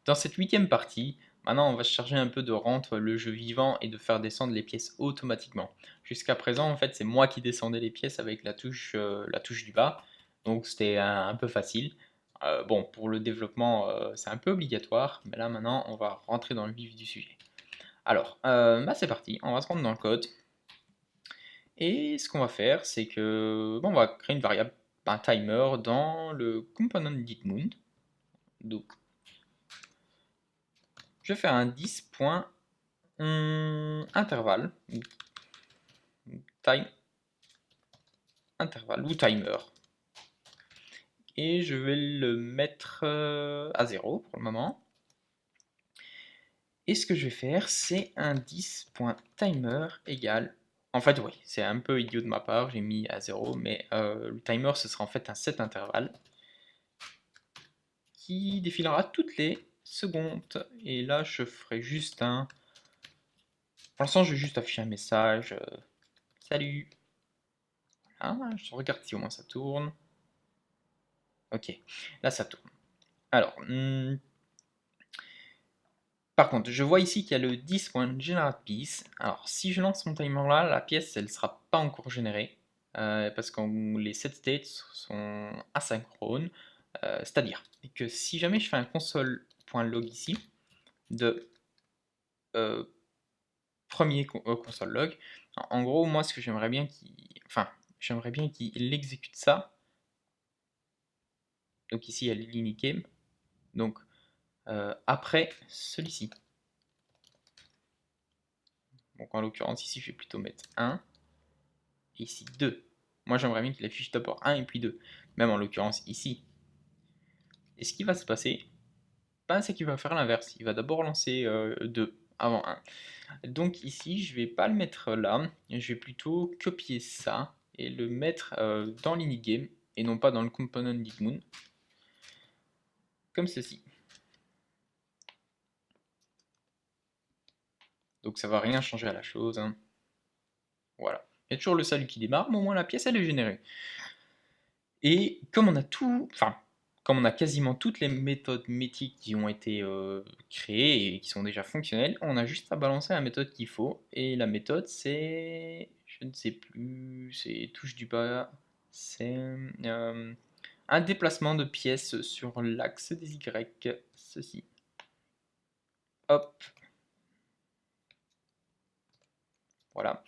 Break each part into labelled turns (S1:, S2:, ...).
S1: Dans cette 8e partie, maintenant on va se charger un peu de rendre le jeu vivant et de faire descendre les pièces automatiquement. Jusqu'à présent, en fait, c'est moi qui descendais les pièces avec la touche du bas, donc c'était un peu facile. Bon, pour le développement, c'est un peu obligatoire, mais là maintenant, on va rentrer dans le vif du sujet. Alors, bah, c'est parti, on va se rendre dans le code. Et ce qu'on va faire, c'est que bon, on va créer une variable, un timer dans le component DitMoon. Donc, je vais faire un 10 intervalle, time, intervalle ou timer. Et je vais le mettre à 0 pour le moment. Et ce que je vais faire, c'est un 10.timer égale. En fait, oui, c'est un peu idiot de ma part, j'ai mis à 0, mais le timer, ce sera en fait un set intervalle qui défilera toutes les secondes. Et là, je ferai juste un. Pour l'instant, je vais juste afficher un message. Salut. Ah, je regarde si au moins ça tourne. Ok, là ça tourne. Alors, par contre, je vois ici qu'il y a le 10.generatePiece. Alors, si je lance mon timer là, la pièce, elle ne sera pas encore générée. Parce que les set states sont asynchrones. C'est-à-dire que si jamais je fais un console.log ici, de premier console log, en gros, moi, ce que j'aimerais bien j'aimerais bien qu'il exécute ça. Donc ici, il y a l'inicame. Donc, après celui-ci. Donc en l'occurrence, ici, je vais plutôt mettre 1. Et ici, 2. Moi, j'aimerais bien qu'il affiche d'abord 1 et puis 2. Même en l'occurrence, ici. Et ce qui va se passer, ben, c'est qu'il va faire l'inverse. Il va d'abord lancer 2 avant 1. Donc ici, je vais pas le mettre là. Je vais plutôt copier ça et le mettre dans l'inigame et non pas dans le component DitMoon. Comme ceci. Donc ça va rien changer à la chose. Hein. Voilà. Il y a toujours le salut qui démarre, mais au moins la pièce elle est générée. Et comme on a comme on a quasiment toutes les méthodes métiers qui ont été créées et qui sont déjà fonctionnelles, on a juste à balancer la méthode qu'il faut. Et la méthode c'est, je ne sais plus, c'est touche du bas, c'est un déplacement de pièces sur l'axe des Y, ceci. Hop, voilà.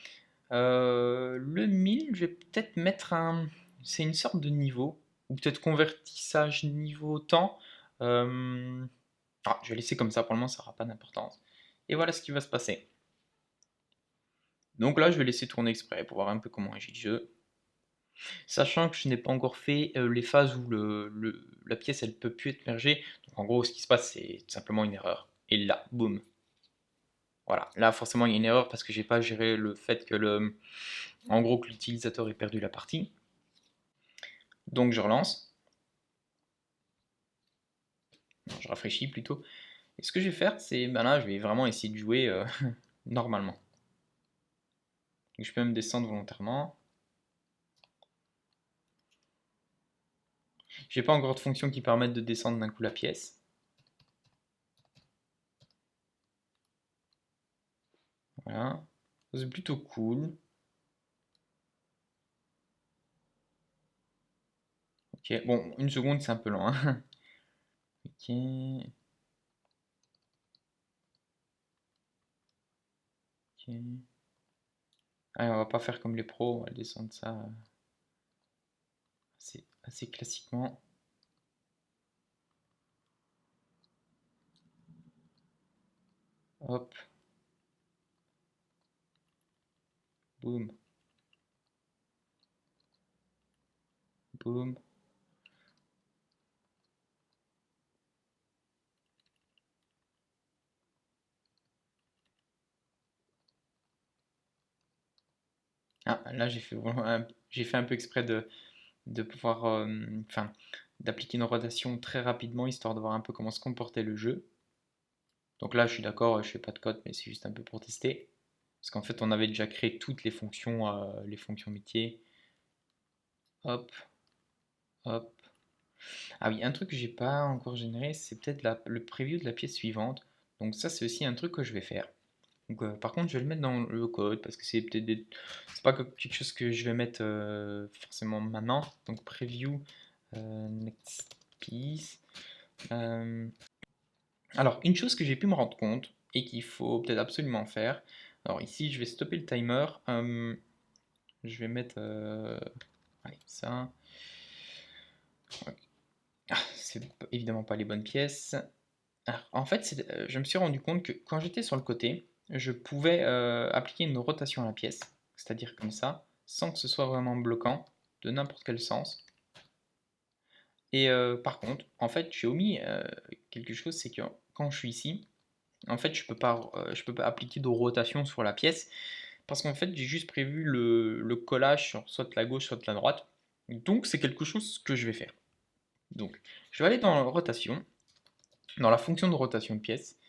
S1: Le 1000, je vais peut-être mettre un. C'est une sorte de niveau, ou peut-être convertissage niveau temps. Je vais laisser comme ça, pour le moment ça n'aura pas d'importance. Et voilà ce qui va se passer. Donc là, je vais laisser tourner exprès pour voir un peu comment agit le jeu. Sachant que je n'ai pas encore fait les phases où la pièce elle peut plus être mergée. Donc en gros, ce qui se passe, c'est tout simplement une erreur. Et là, boum. Voilà, là forcément il y a une erreur parce que j'ai pas géré le fait que en gros que l'utilisateur ait perdu la partie. Donc je relance. Non, je rafraîchis plutôt. Et ce que je vais faire, c'est, ben là, je vais vraiment essayer de jouer normalement. Donc je peux même descendre volontairement. J'ai pas encore de fonction qui permette de descendre d'un coup la pièce. Voilà. C'est plutôt cool. Ok, bon, une seconde, c'est un peu lent. Hein. Ok. Ok. Allez, on va pas faire comme les pros, on va descendre ça assez classiquement. Hop. Boum. Boum. Ah, là j'ai fait un peu exprès de pouvoir, d'appliquer une rotation très rapidement histoire de voir un peu comment se comportait le jeu. Donc là, je suis d'accord, je fais pas de code, mais c'est juste un peu pour tester. Parce qu'en fait, on avait déjà créé toutes les fonctions métiers. Hop, hop. Ah oui, un truc que j'ai pas encore généré, c'est peut-être le preview de la pièce suivante. Donc ça, c'est aussi un truc que je vais faire. Donc, par contre, je vais le mettre dans le code parce que c'est peut-être c'est pas quelque chose que je vais mettre forcément maintenant. Donc preview next piece. Euh, alors, une chose que j'ai pu me rendre compte et qu'il faut peut-être absolument faire. Alors ici, je vais stopper le timer. Je vais mettre allez, ça. Ouais. Ah, c'est évidemment pas les bonnes pièces. Alors, en fait, je me suis rendu compte que quand j'étais sur le côté, je pouvais appliquer une rotation à la pièce, c'est-à-dire comme ça, sans que ce soit vraiment bloquant, de n'importe quel sens. Et par contre, en fait, j'ai omis quelque chose, c'est que quand je suis ici, en fait, je peux pas appliquer de rotation sur la pièce, parce qu'en fait, j'ai juste prévu le collage sur soit la gauche, soit la droite. Donc, c'est quelque chose que je vais faire. Donc, je vais aller dans la rotation, dans la fonction de rotation de pièce.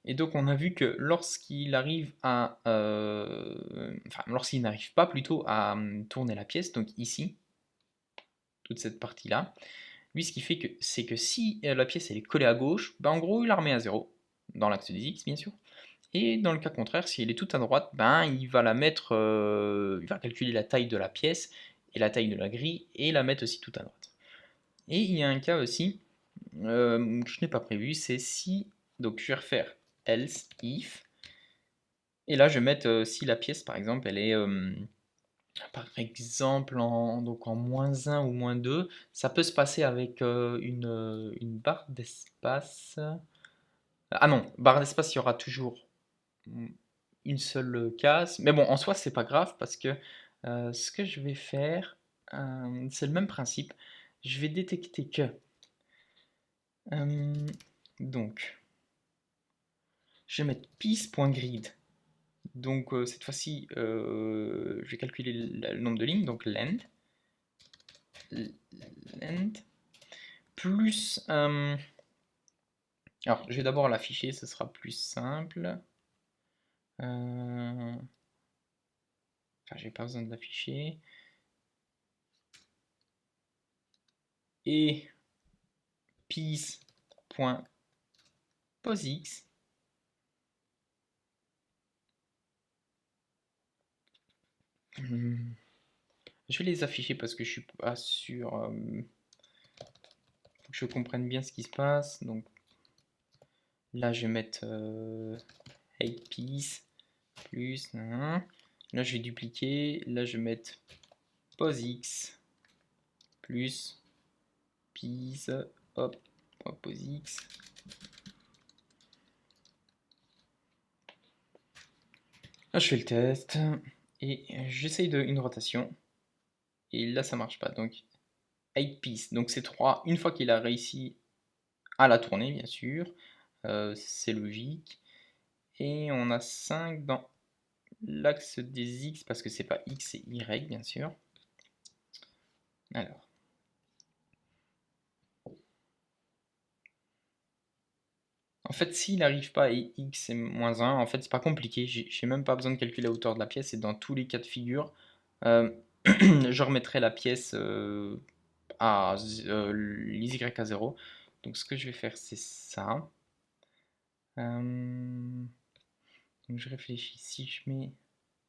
S1: Et donc on a vu que lorsqu'il arrive à, enfin lorsqu'il n'arrive pas plutôt à tourner la pièce, donc ici, toute cette partie-là, lui ce qui fait que c'est que si la pièce elle est collée à gauche, ben en gros il la remet à 0, dans l'axe des X bien sûr. Et dans le cas contraire, si elle est toute à droite, ben il va la mettre, il va calculer la taille de la pièce et la taille de la grille et la mettre aussi toute à droite. Et il y a un cas aussi que je n'ai pas prévu, c'est si, donc je vais refaire else if. Et là, je vais mettre si la pièce, par exemple, elle est par exemple donc en -1 ou -2, ça peut se passer avec une barre d'espace. Ah non, barre d'espace, il y aura toujours une seule case. Mais bon, en soi, c'est pas grave parce que ce que je vais faire, c'est le même principe. Je vais détecter que. euh, donc, je vais mettre piece.grid. Donc cette fois-ci, je vais calculer le nombre de lignes, donc length, plus... alors, je vais d'abord l'afficher, ce sera plus simple. Enfin, j'ai pas besoin de l'afficher. Et piece.posix. Je vais les afficher parce que je suis pas sûr. Faut que je comprenne bien ce qui se passe. Donc là, je vais mettre 8 piece plus. Là, je vais dupliquer. Là, je vais mettre POSX plus piece, hop, POSX. Là, je fais le test et j'essaye une rotation. Et là, ça marche pas. Donc, 8 piece. Donc, c'est 3. Une fois qu'il a réussi à la tourner, bien sûr, c'est logique. Et on a 5 dans l'axe des X parce que c'est pas X, c'est Y, bien sûr. Alors. En fait, s'il n'arrive pas et x est -1, en fait, c'est pas compliqué. J'ai même pas besoin de calculer la hauteur de la pièce. Et dans tous les cas de figure, je remettrai la pièce à les y à 0. Donc, ce que je vais faire, c'est ça. Donc, je réfléchis. Si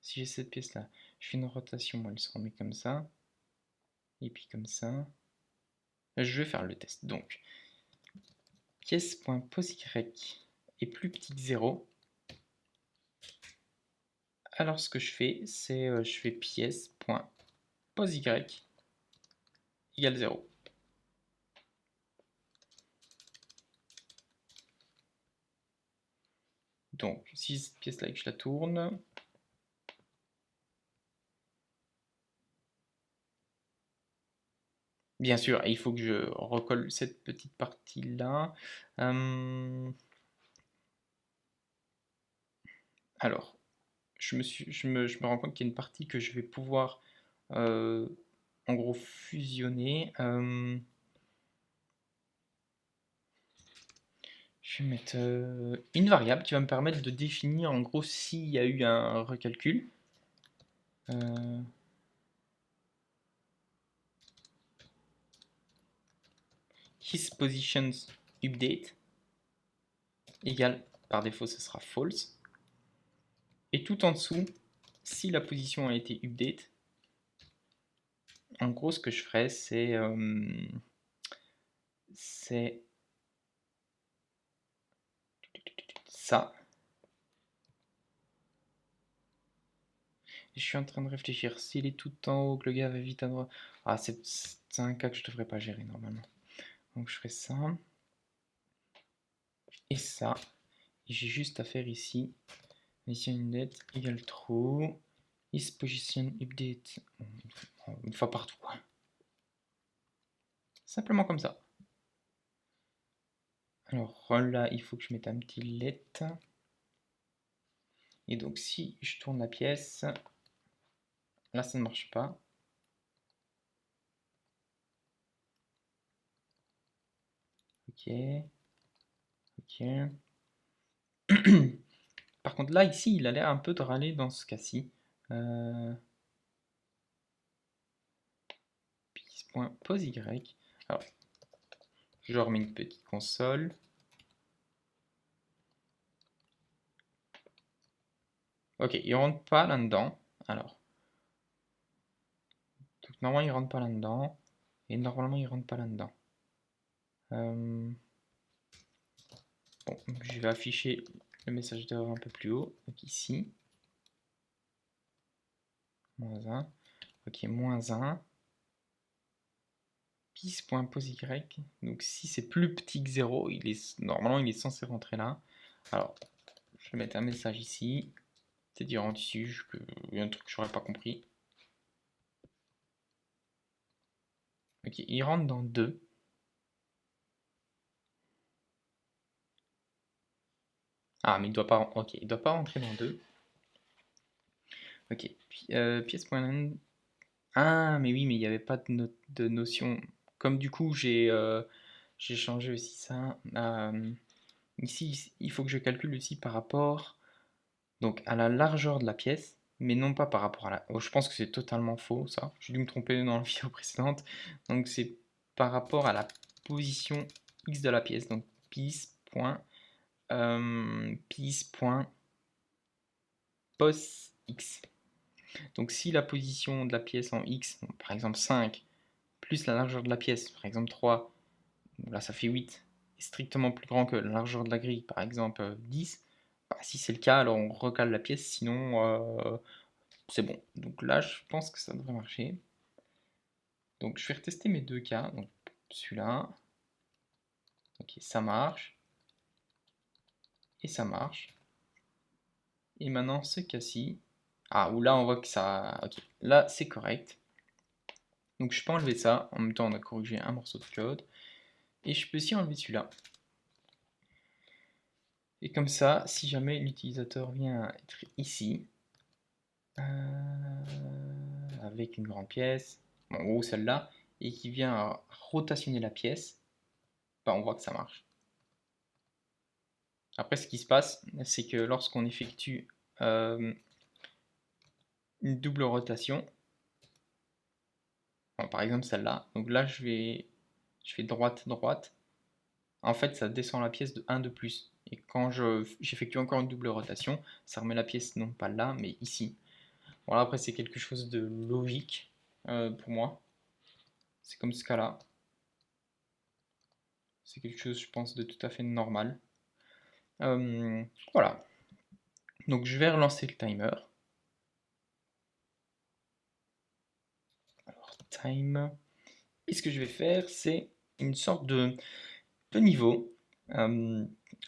S1: j'ai cette pièce-là, je fais une rotation, elle se remet comme ça. Et puis comme ça. Je vais faire le test. Donc, pièce.posy est plus petit que 0. Alors ce que je fais, c'est je fais pièce.posy égale 0. Donc si cette pièce-là que je la tourne, bien sûr, il faut que je recolle cette petite partie-là. Alors, je me rends compte qu'il y a une partie que je vais pouvoir en gros fusionner. Je vais mettre une variable qui va me permettre de définir en gros s'il y a eu un recalcul. his positions update égale, par défaut ce sera false. Et tout en dessous, si la position a été update, en gros ce que je ferais c'est ça. Je suis en train de réfléchir, s'il est tout en haut, que le gars va vite à droite. Ah, c'est un cas que je devrais pas gérer normalement. Donc je ferai ça. Et ça. Et j'ai juste à faire ici. Position update égale true. Is position update. Une fois partout. Simplement comme ça. Alors là, il faut que je mette un petit let. Et donc si je tourne la pièce, là ça ne marche pas. Ok. Ok. Par contre là, ici, il a l'air un peu de râler dans ce cas-ci. Pose Y. Alors, je remets une petite console. Ok, il rentre pas là-dedans. Alors, donc, normalement il rentre pas là-dedans. Et normalement il rentre pas là-dedans. Bon, je vais afficher le message d'erreur un peu plus haut. Donc ici. Moins 1. Ok, moins 1. Pis.pose Y. Donc si c'est plus petit que 0, normalement il est censé rentrer là. Alors, je vais mettre un message ici. C'est-à-dire en dessus, il y a un truc que j'aurais pas compris. Ok, il rentre dans 2. Ah, mais il doit pas, ok, il doit pas rentrer dans 2. Ok, pièce.land. Ah, mais oui, mais il n'y avait pas de notion. Comme du coup, j'ai changé aussi ça. Ici, il faut que je calcule aussi par rapport donc, à la largeur de la pièce, mais non pas par rapport à la. Oh, je pense que c'est totalement faux, ça. J'ai dû me tromper dans la vidéo précédente. Donc, c'est par rapport à la position x de la pièce. Donc, pis.pos x. Donc, si la position de la pièce en x, donc, par exemple 5, plus la largeur de la pièce, par exemple 3, là ça fait 8, est strictement plus grand que la largeur de la grille, par exemple 10, bah, si c'est le cas, alors on recale la pièce, sinon c'est bon. Donc là, je pense que ça devrait marcher. Donc je vais retester mes deux cas. Donc celui-là, ok, ça marche, et ça marche. Et maintenant ce cas-ci, ah, où là on voit que ça, ok, là c'est correct. Donc je peux enlever ça, en même temps on a corrigé un morceau de code. Et je peux aussi enlever celui-là. Et comme ça, si jamais l'utilisateur vient être ici, avec une grande pièce, en gros celle-là, et qui vient rotationner la pièce, bah, on voit que ça marche. Après, ce qui se passe, c'est que lorsqu'on effectue une double rotation, bon, par exemple celle-là, donc là je fais droite-droite, en fait ça descend la pièce de 1 de plus. Et quand j'effectue encore une double rotation, ça remet la pièce non pas là, mais ici. Voilà, après c'est quelque chose de logique pour moi. C'est comme ce cas-là. C'est quelque chose, je pense, de tout à fait normal. Voilà. Donc je vais relancer le timer. Alors, time. Et ce que je vais faire, c'est une sorte de niveau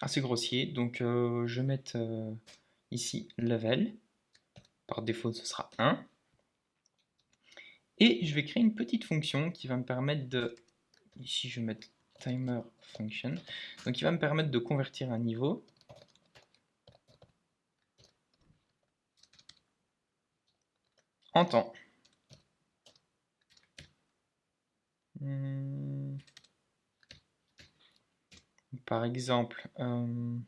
S1: assez grossier. Donc je vais mettre ici level. Par défaut, ce sera 1. Et je vais créer une petite fonction qui va me permettre de... Ici, je vais mettre timer function. Donc, qui va me permettre de convertir un niveau en temps. Par exemple, bon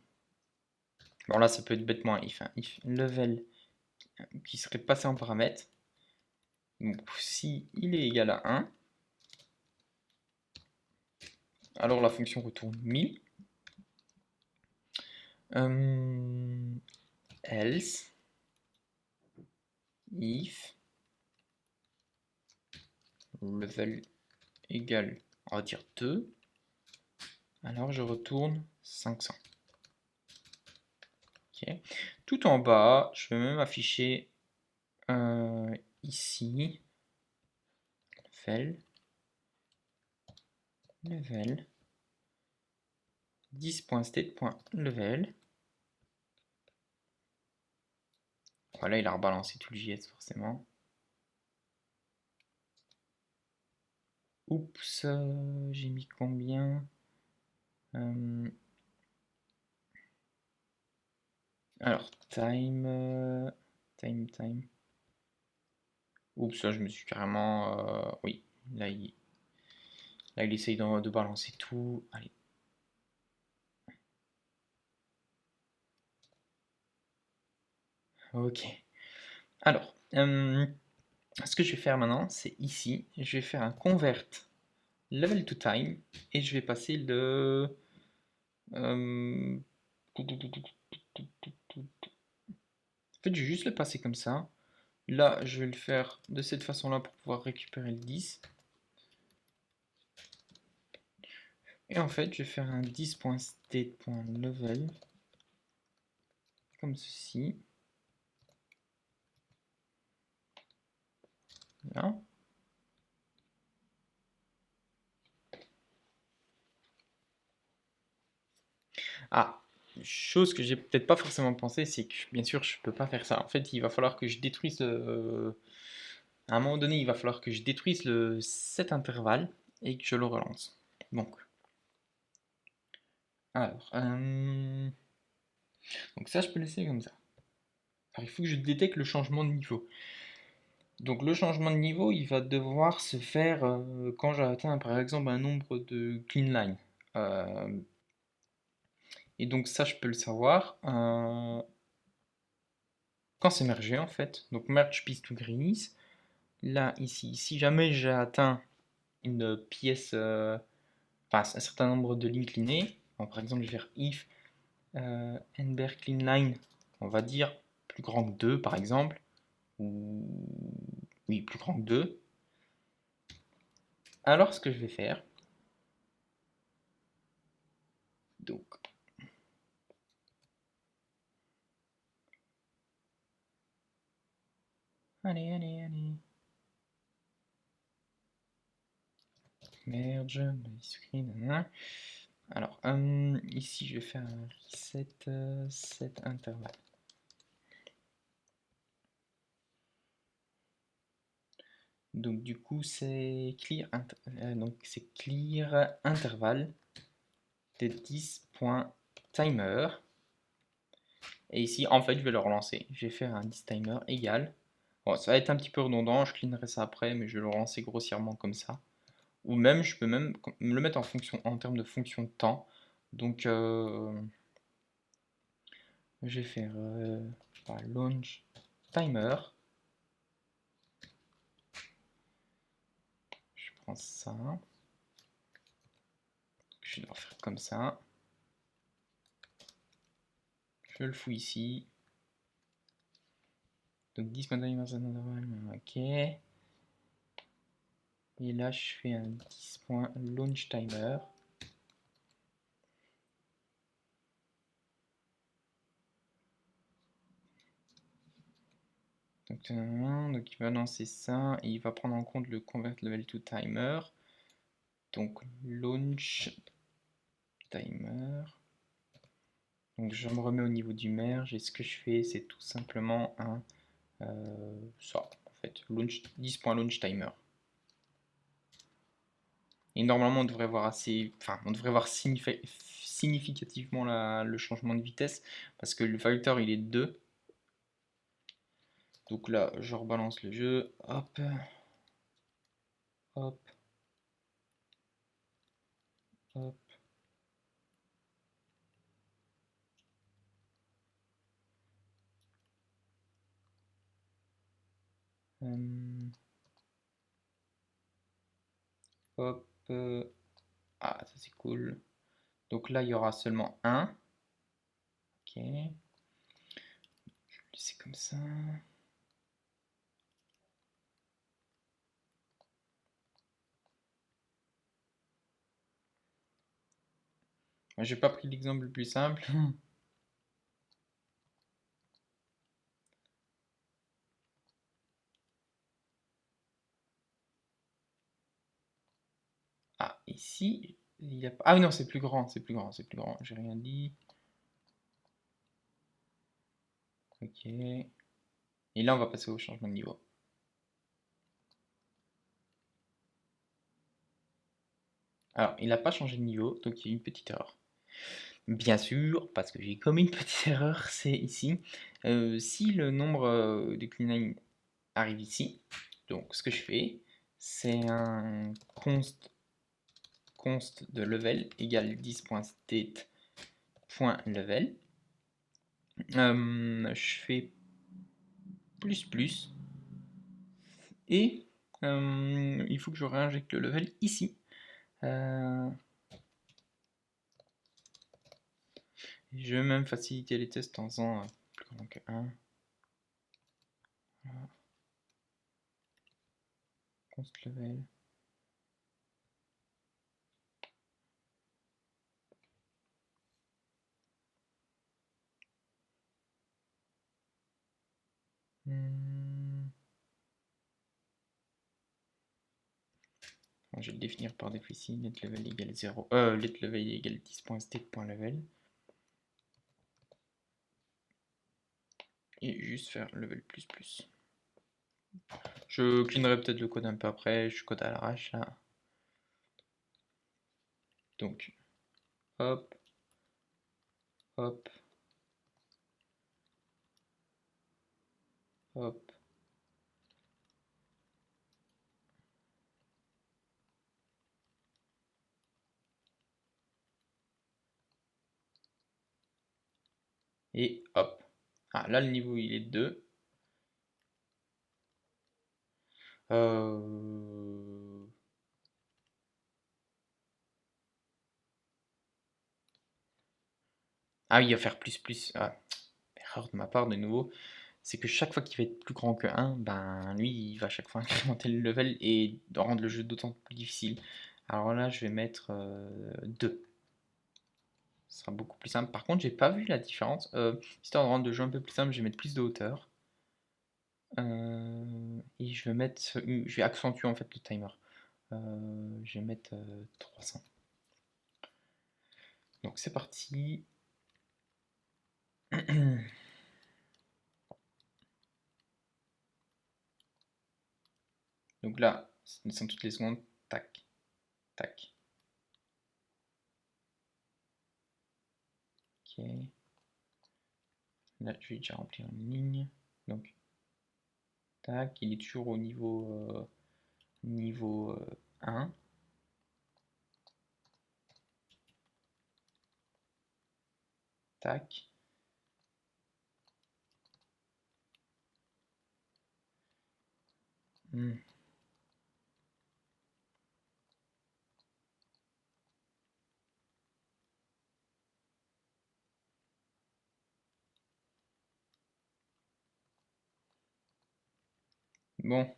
S1: là, ça peut être bêtement un if, hein, if level qui serait passé en paramètre. Donc, si il est égal à 1, Alors la fonction retourne 1000. Else if level égale, on va dire 2, alors je retourne 500. Ok. Tout en bas, je vais même afficher ici level 10.state.level. Voilà, il a rebalancé tout le JS forcément. Oups, j'ai mis combien? Alors, time. Oups, là, je me suis carrément. Oui, là, il essaye de balancer tout. Allez. Ok. Alors, ce que je vais faire maintenant, c'est ici, je vais faire un convert level to time et je vais passer le. En fait, je vais juste le passer comme ça. Là, je vais le faire de cette façon-là pour pouvoir récupérer le 10. Et en fait, je vais faire un 10.state.level comme ceci. Là. Ah, chose que j'ai peut-être pas forcément pensé, c'est que bien sûr, je peux pas faire ça. En fait, il va falloir que je détruise à un moment donné, il va falloir que je détruise cet intervalle et que je le relance. Donc, alors, donc ça, je peux laisser comme ça. Alors, il faut que je détecte le changement de niveau. Donc, le changement de niveau, il va devoir se faire quand j'ai atteint, par exemple, un nombre de clean line. Et donc, ça, je peux le savoir quand c'est mergé, en fait. Donc, merge piece to greenies. Là, ici, si jamais j'ai atteint une pièce, enfin un certain nombre de lignes clinées, bon, par exemple, je vais faire if nber clean line, on va dire plus grand que 2 par exemple, ou oui, plus grand que 2. Alors, ce que je vais faire, donc, allez, merge, screen, alors, ici, je vais faire un reset set intervalle. Donc du coup c'est clear, clear intervalle de 10.timer. Et ici en fait je vais le relancer. Je vais faire un 10timer égal. Bon, ça va être un petit peu redondant, je cleanerai ça après, mais je vais le relancer grossièrement comme ça. Ou même je peux même me le mettre en fonction en termes de fonction de temps. Donc je vais faire launch timer. Je prends ça. Je vais le faire comme ça. Je le fous ici. Donc 10.timer, ok. Et là, je fais un 10.launchTimer. Donc il va lancer ça et il va prendre en compte le convert level to timer. Donc launch timer. Donc je me remets au niveau du merge et ce que je fais, c'est tout simplement un ça en fait, 10.launchTimer. Et normalement, on devrait voir on devrait voir significativement le changement de vitesse parce que le facteur il est 2. Donc là, je rebalance le jeu. Hop. Hop. Hop. Hop. Ah, ça c'est cool. Donc là, il y aura seulement un. Ok. C'est comme ça. Moi, j'ai pas pris l'exemple le plus simple. Ah, ici, il y a pas. Ah oui, non, c'est plus grand, c'est plus grand, c'est plus grand. J'ai rien dit. Ok. Et là, on va passer au changement de niveau. Alors, il n'a pas changé de niveau, donc il y a une petite erreur. Bien sûr, parce que j'ai commis une petite erreur, c'est ici. Si le nombre de clean arrive ici, donc ce que je fais, c'est un const de level égale 10.state.level. Je fais plus plus et il faut que je réinjecte le level ici. Je vais même faciliter les tests en faisant plus grand que 1. Voilà. Const level. Je vais le définir par défaut ici, let level égale 0, let level égale 10.state.level. Et juste faire level plus plus. Je cleanerai peut-être le code un peu après, je code à l'arrache là. Donc, hop, hop, hop. Et hop. Ah, là, le niveau, il est 2. Ah oui, il va faire plus plus. Ah, erreur de ma part de nouveau. C'est que chaque fois qu'il va être plus grand que 1, ben lui, il va à chaque fois incrémenter le level et rendre le jeu d'autant plus difficile. Alors là, je vais mettre 2. Ce sera beaucoup plus simple. Par contre, j'ai pas vu la différence. Histoire de rendre le jeu un peu plus simple, je vais mettre plus de hauteur. Et je vais accentuer en fait le timer. Je vais mettre 300. Donc c'est parti. Donc là, ça descend toutes les secondes. Tac, tac. Ok. Là, je vais déjà remplir une ligne. Donc, tac, il est toujours au niveau 1. Tac. Hmm. Bon.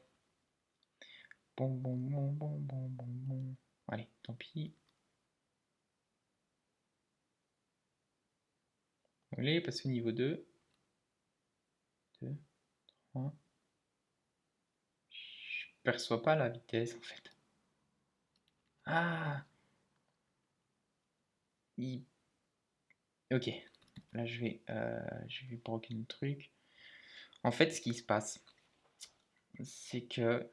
S1: Bon, bon, bon, bon, bon, bon, bon. Allez, tant pis. Allez, passer au niveau 2. 2, 3. Je perçois pas la vitesse en fait. Ah, il- ok. Là, je vais broker le truc. En fait, ce qui se passe, c'est que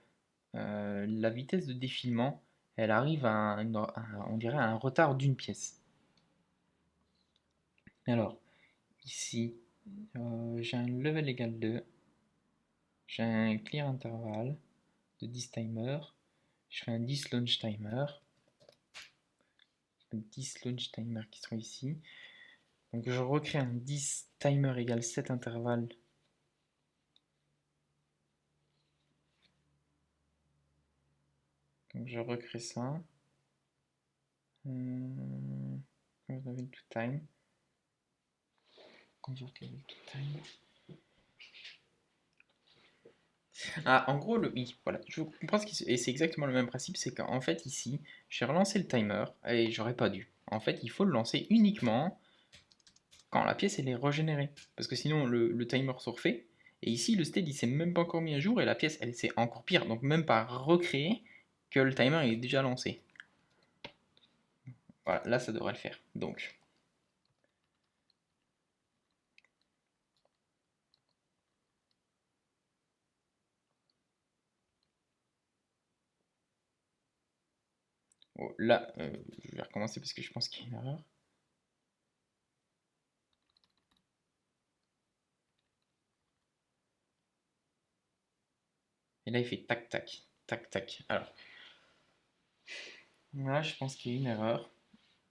S1: la vitesse de défilement, elle arrive on dirait à un retard d'une pièce. Alors, ici, j'ai un level égal 2, j'ai un clear interval de 10 timers, je fais un 10 launch timer, 10 launch timer qui sont ici. Donc je recrée un 10 timer égale 7 intervalles. Donc je recrée ça. Convert level to time. Convert level to time. Ah, en gros, oui, voilà, je comprends et c'est exactement le même principe, c'est qu'en fait ici, j'ai relancé le timer et j'aurais pas dû. En fait, il faut le lancer uniquement quand la pièce elle est régénérée, parce que sinon le timer se refait. Et ici, le state il s'est même pas encore mis à jour et la pièce elle c'est encore pire, donc même pas recréer que le timer il est déjà lancé. Voilà, là ça devrait le faire. Donc oh, là, je vais recommencer parce que je pense qu'il y a une erreur. Et là, il fait tac, tac, tac, tac. Alors, là, je pense qu'il y a une erreur.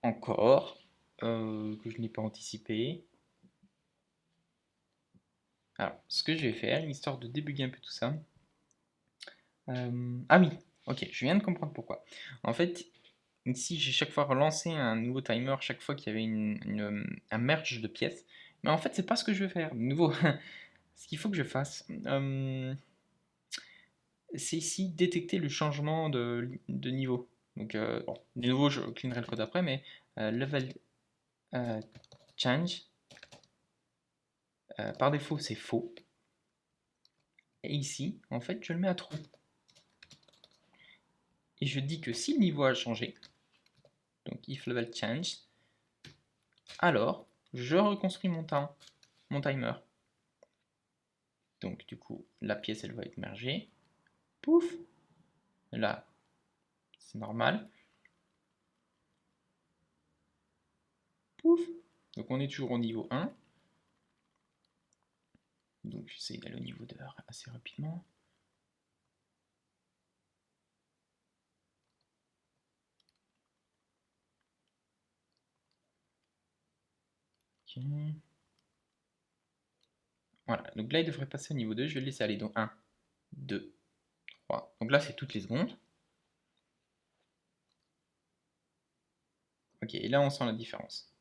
S1: Encore. Que je n'ai pas anticipé. Alors, ce que je vais faire, histoire de débugger un peu tout ça. Ah oui, ok, je viens de comprendre pourquoi. En fait, ici, j'ai chaque fois relancé un nouveau timer, chaque fois qu'il y avait un merge de pièces. Mais en fait, c'est pas ce que je vais faire. De nouveau, ce qu'il faut que je fasse, c'est ici détecter le changement de niveau. Donc, bon, de nouveau, je cleanerai le code après, mais level change, par défaut, c'est faux. Et ici, en fait, je le mets à true. Et je dis que si le niveau a changé, donc if level change, alors je reconstruis mon timer. Donc du coup, la pièce elle va être mergée. Pouf. Là, c'est normal. Pouf. Donc on est toujours au niveau 1. Donc j'essaie d'aller au niveau 2 assez rapidement. Ok. Voilà, donc là il devrait passer au niveau 2. Je vais le laisser aller. Donc 1, 2, 3. Donc là c'est toutes les secondes. Ok, et là on sent la différence.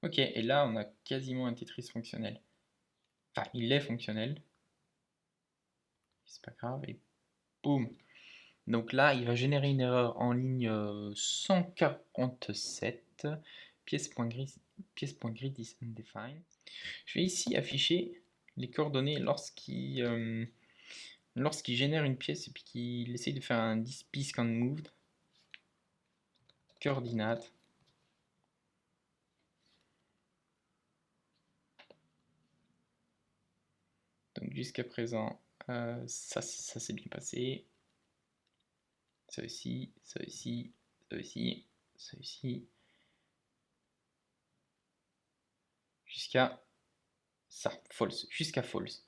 S1: Ok, et là on a quasiment un Tetris fonctionnel. Enfin, il est fonctionnel. C'est pas grave. Et boum. Donc là, il va générer une erreur en ligne 147, pièce.grid is undefined. Je vais ici afficher les coordonnées lorsqu'il génère une pièce et puis qu'il essaye de faire un dispy scan moved. Coordinates. Donc jusqu'à présent, ça s'est bien passé. Ça aussi, ça aussi, ça aussi, ça aussi. Jusqu'à ça, false, jusqu'à false.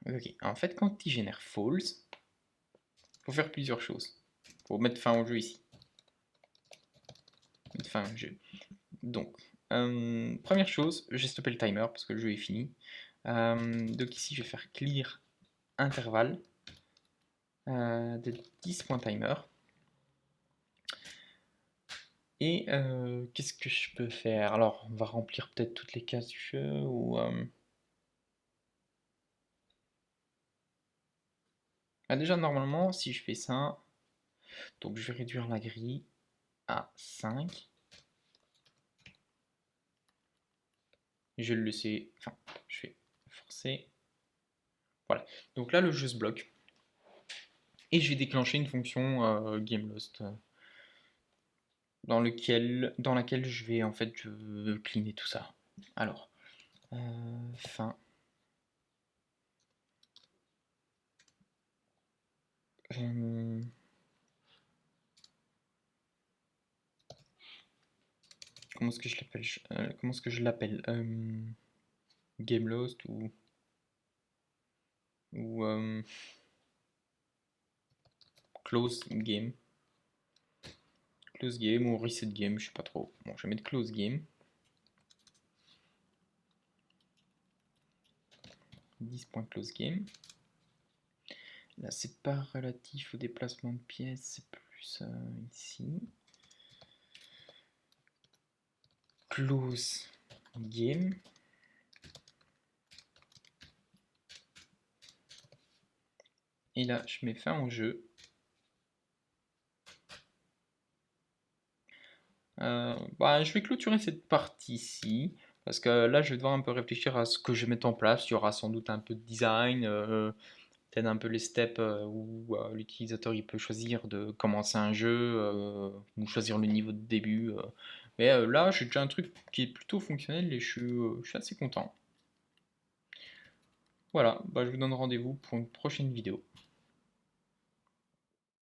S1: Ok, en fait, quand il génère false, il faut faire plusieurs choses pour mettre fin au jeu ici. Mettre fin au jeu. Donc, première chose, j'ai stoppé le timer parce que le jeu est fini. Donc ici, je vais faire clear intervalle de 10.timer. Et qu'est-ce que je peux faire? Alors, on va remplir peut-être toutes les cases du jeu ou... Ah, déjà, normalement, si je fais ça, donc je vais réduire la grille à 5. Je vais le laisser... Enfin, je vais forcer. Voilà. Donc là, le jeu se bloque. Et je vais déclencher une fonction GameLost dans laquelle je vais en fait cleaner tout ça. Alors, fin. Comment est-ce que je l'appelle comment est-ce que je l'appelle GameLost ou close game. Close game ou reset game, je sais pas trop. Bon, je vais mettre close game. 10.close game. Là, c'est pas relatif au déplacement de pièces, c'est plus ici. Close game. Et là, je mets fin au jeu. Je vais clôturer cette partie-ci, parce que là, je vais devoir un peu réfléchir à ce que je vais mettre en place. Il y aura sans doute un peu de design, peut-être un peu les steps où l'utilisateur il peut choisir de commencer un jeu ou choisir le niveau de début. Mais là, j'ai déjà un truc qui est plutôt fonctionnel et je suis assez content. Voilà, je vous donne rendez-vous pour une prochaine vidéo.